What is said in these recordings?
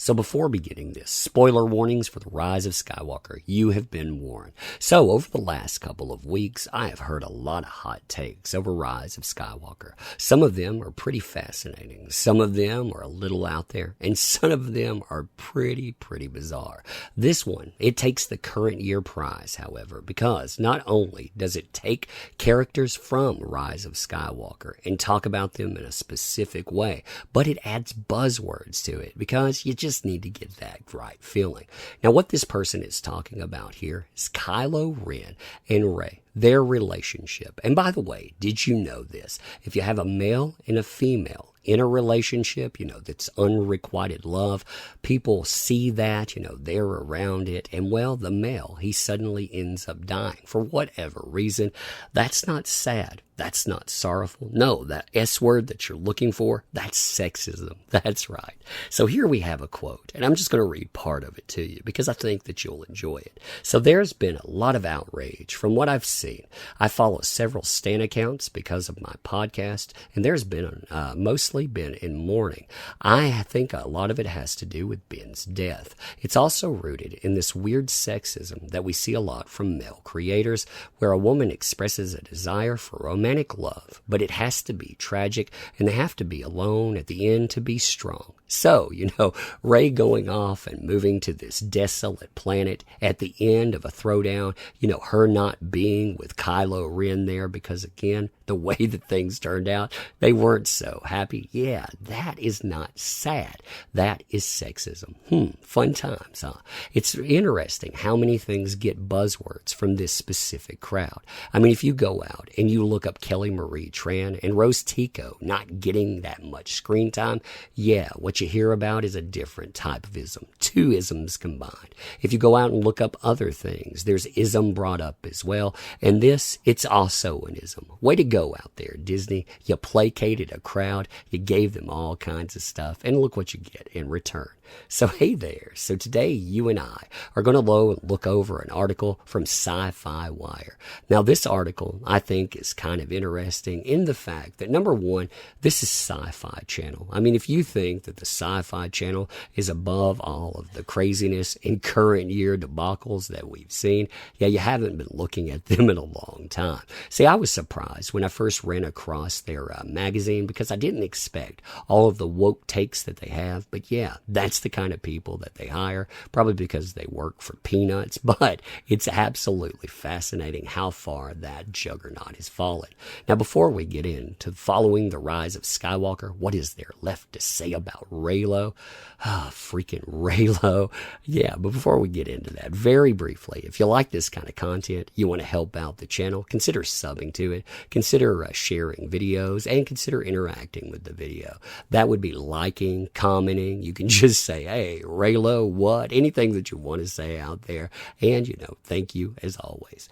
So before beginning this, spoiler warnings for the Rise of Skywalker. You have been warned. So over the last couple of weeks, I have heard a lot of hot takes over Rise of Skywalker. Some of them are pretty fascinating. Some of them are a little out there. And some of them are pretty bizarre. This one, it takes the current year prize, however, because not only does it take characters from Rise of Skywalker and talk about them in a specific way, but it adds buzzwords to it because you just need to get that right feeling. Now, what this person is talking about here is Kylo Ren and Rey, their relationship. And by the way, did you know this? If you have a male and a female in a relationship, that's unrequited love, people see that, they're around it. And well, the male, he suddenly ends up dying for whatever reason. That's not sad. That's not sorrowful. No, that S word that you're looking for, that's sexism. That's right. So here we have a quote, and I'm just going to read part of it to you because I think that you'll enjoy it. So there's been a lot of outrage from what I've seen. I follow several Stan accounts because of my podcast, and there's been mostly been in mourning. I think a lot of it has to do with Ben's death. It's also rooted in this weird sexism that we see a lot from male creators, where a woman expresses a desire for romantic love, but it has to be tragic, and they have to be alone at the end to be strong. So, Rey going off and moving to this desolate planet at the end of a throwdown, her not being with Kylo Ren there because, again, the way that things turned out, they weren't so happy. Yeah, that is not sad. That is sexism. Fun times, huh? It's interesting how many things get buzzwords from this specific crowd. I mean, if you go out and you look up Kelly Marie Tran and Rose Tico not getting that much screen time, yeah, what you hear about is a different type of ism. Two isms combined. If you go out and look up other things, there's ism brought up as well. And this, it's also an ism. Way to go out there, Disney. You placated a crowd. You gave them all kinds of stuff. And look what you get in return. So hey there. So today you and I are going to look over an article from Sci-Fi Wire. Now this article I think is kind of interesting in the fact that, number one, this is Sci-Fi Channel. I mean, if you think that the Sci-Fi Channel is above all of the craziness and current year debacles that we've seen, yeah, you haven't been looking at them in a long time. See, I was surprised when I first ran across their magazine because I didn't expect all of the woke takes that they have. But yeah, that's the kind of people that they hire, probably because they work for peanuts, but it's absolutely fascinating how far that juggernaut has fallen. Now, before we get into following the Rise of Skywalker, what is there left to say about Reylo? Freaking Reylo. Yeah, but before we get into that, very briefly, if you like this kind of content, you want to help out the channel, consider subbing to it, consider sharing videos, and consider interacting with the video. That would be liking, commenting. You can just say, hey, Reylo, what? Anything that you want to say out there. And, thank you as always.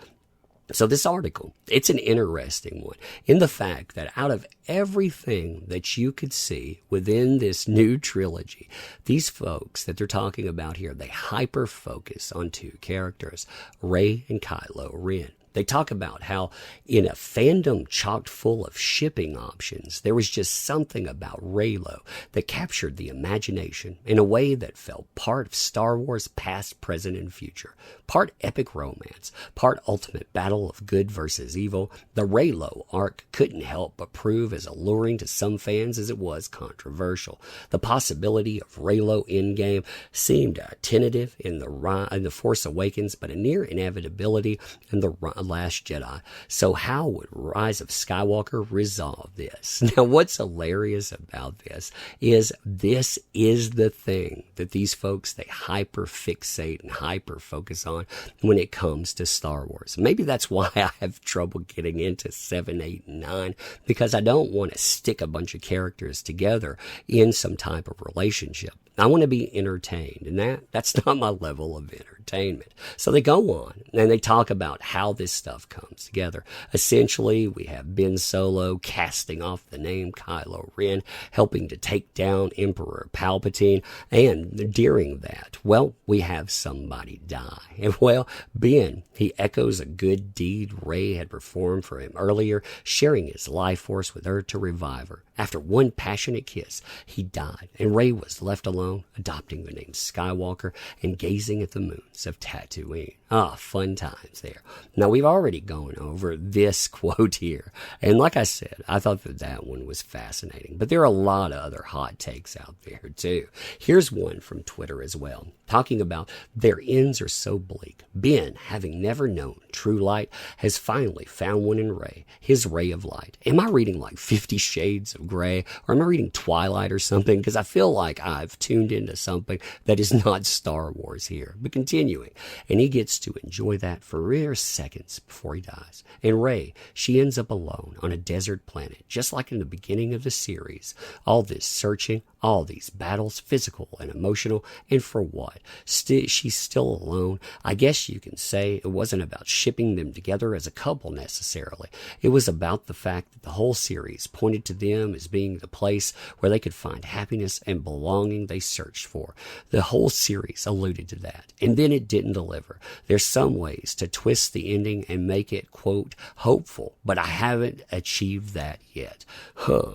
So this article, it's an interesting one in the fact that out of everything that you could see within this new trilogy, these folks that they're talking about here, they hyper-focus on two characters, Rey and Kylo Ren. They talk about how in a fandom chock full of shipping options, there was just something about Reylo that captured the imagination in a way that felt part of Star Wars past, present, and future. Part epic romance, part ultimate battle of good versus evil. The Reylo arc couldn't help but prove as alluring to some fans as it was controversial. The possibility of Reylo endgame seemed tentative in the Force Awakens, but a near inevitability in the Last Jedi. So how would Rise of Skywalker resolve this? Now, what's hilarious about this is the thing that these folks, they hyper fixate and hyper focus on when it comes to Star Wars. Maybe that's why I have trouble getting into 7, 8, and 9, because I don't want to stick a bunch of characters together in some type of relationship. I want to be entertained, and that's not my level of entertainment. So they go on, and they talk about how this stuff comes together. Essentially, we have Ben Solo casting off the name Kylo Ren, helping to take down Emperor Palpatine, and during that, well, we have somebody die. And well, Ben, he echoes a good deed Rey had performed for him earlier, sharing his life force with her to revive her. After one passionate kiss, he died, and Rey was left alone, adopting the name Skywalker and gazing at the moons of Tatooine. Ah, fun times there. Now, we've already gone over this quote here, and like I said, I thought that one was fascinating, but there are a lot of other hot takes out there, too. Here's one from Twitter as well, talking about their ends are so bleak. Ben, having never known true light, has finally found one in Rey, his ray of light. Am I reading like 50 Shades of Grey, or am I reading Twilight or something? Because I feel like I've tuned into something that is not Star Wars here. But continuing, and he gets to enjoy that for rare seconds before he dies. And Rey, she ends up alone on a desert planet, just like in the beginning of the series. All this searching, all these battles, physical and emotional, and for what? She's still alone. I guess you can say it wasn't about shipping them together as a couple necessarily. It was about the fact that the whole series pointed to them as being the place where they could find happiness and belonging they searched for. The whole series alluded to that, and then it didn't deliver. There's some ways to twist the ending and make it, quote, hopeful, but I haven't achieved that yet.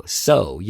So,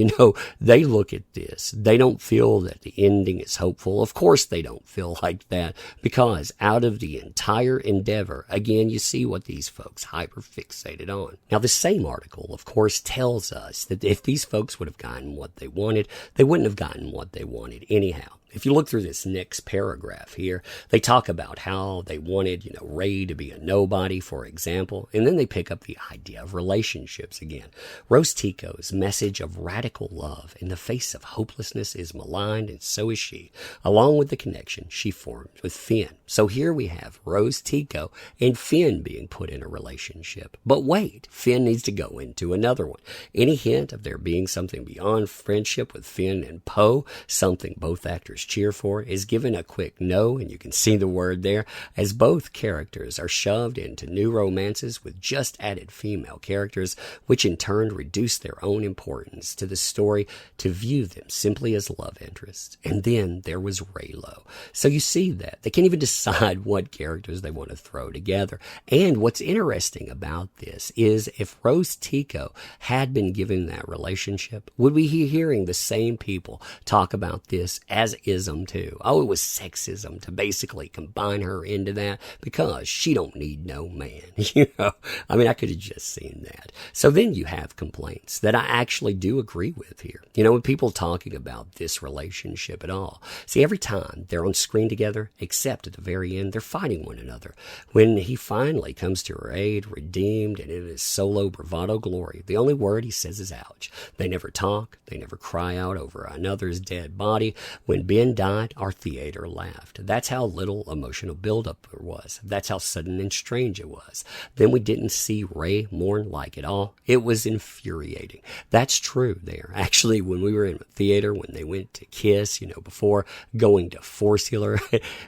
they look at this. They don't feel that the ending is hopeful. Of course they don't feel like that, because out of the entire endeavor, again, you see what these folks hyper-fixated on. Now, the same article, of course, tells us that if these folks would have gotten what they wanted, they wouldn't have gotten what they wanted anyhow. If you look through this next paragraph here, they talk about how they wanted, Rey to be a nobody, for example, and then they pick up the idea of relationships again. Rose Tico's message of radical love in the face of hopelessness is maligned, and so is she, along with the connection she formed with Finn. So here we have Rose Tico and Finn being put in a relationship. But wait, Finn needs to go into another one. Any hint of there being something beyond friendship with Finn and Poe, something both actors cheer for, is given a quick no, and you can see the word there, as both characters are shoved into new romances with just added female characters, which in turn reduce their own importance to the story to view them simply as love interests. And then there was Reylo. So you see that they can't even decide what characters they want to throw together. And what's interesting about this is if Rose Tico had been given that relationship, would we be hearing the same people talk about this as ism too? Oh, it was sexism to basically combine her into that because she don't need no man. I could have just seen that. So then you have complaints that I actually do agree with here. When people talking about this relationship at all. See, every time they're on screen together, except at the very end, they're fighting one another. When he finally comes to her aid, redeemed, and in his solo bravado glory, the only word he says is ouch. They never talk. They never cry out over another's dead body. When Ben died, our theater laughed. That's how little emotional buildup there was. That's how sudden and strange it was. Then we didn't see Rey mourn like it all. It was infuriating. That's true there. Actually, when we were in the theater, when they went to kiss, before going to Force Healer,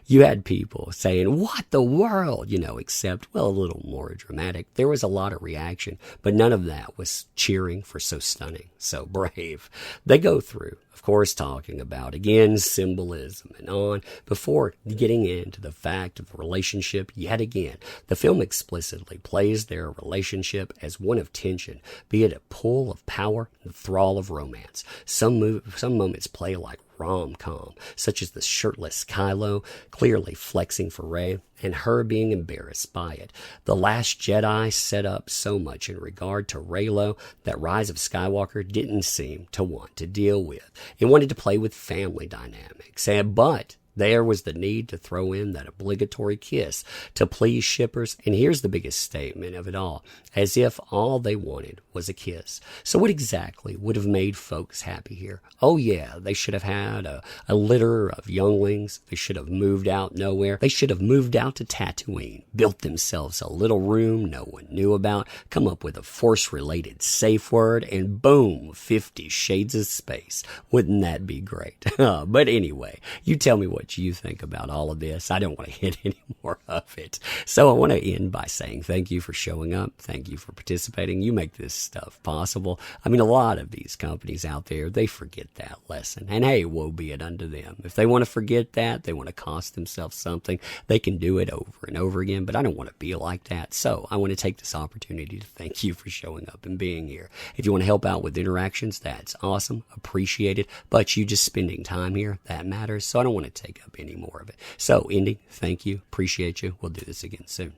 you had people saying, what the world, except, a little more dramatic. There was a lot of reaction, but none of that was cheering for so stunning, so brave. They go through, of course, talking about, again, symbolism and on, before getting into the fact of the relationship yet again. The film explicitly plays their relationship as one of tension, be it a pull of power, the thrall of romance. Some moments play like rom-com, such as the shirtless Kylo clearly flexing for Rey and her being embarrassed by it. The Last Jedi set up so much in regard to Reylo that Rise of Skywalker didn't seem to want to deal with. It wanted to play with family dynamics, but there was the need to throw in that obligatory kiss to please shippers, and here's the biggest statement of it all, as if all they wanted was a kiss. So what exactly would have made folks happy here? Oh yeah, they should have had a litter of younglings. They should have moved out nowhere. They should have moved out to Tatooine, built themselves a little room no one knew about, come up with a Force-related safe word, and boom, 50 Shades of Space. Wouldn't that be great? But anyway, you tell me what what you think about all of this. I don't want to hit any more of it. So I want to end by saying thank you for showing up. Thank you for participating. You make this stuff possible. I mean, a lot of these companies out there, they forget that lesson. And hey, woe be it unto them. If they want to forget that, they want to cost themselves something, they can do it over and over again. But I don't want to be like that. So I want to take this opportunity to thank you for showing up and being here. If you want to help out with interactions, that's awesome. Appreciate it. But you just spending time here, that matters. So I don't want to take up any more of it. So ending, thank you. Appreciate you. We'll do this again soon.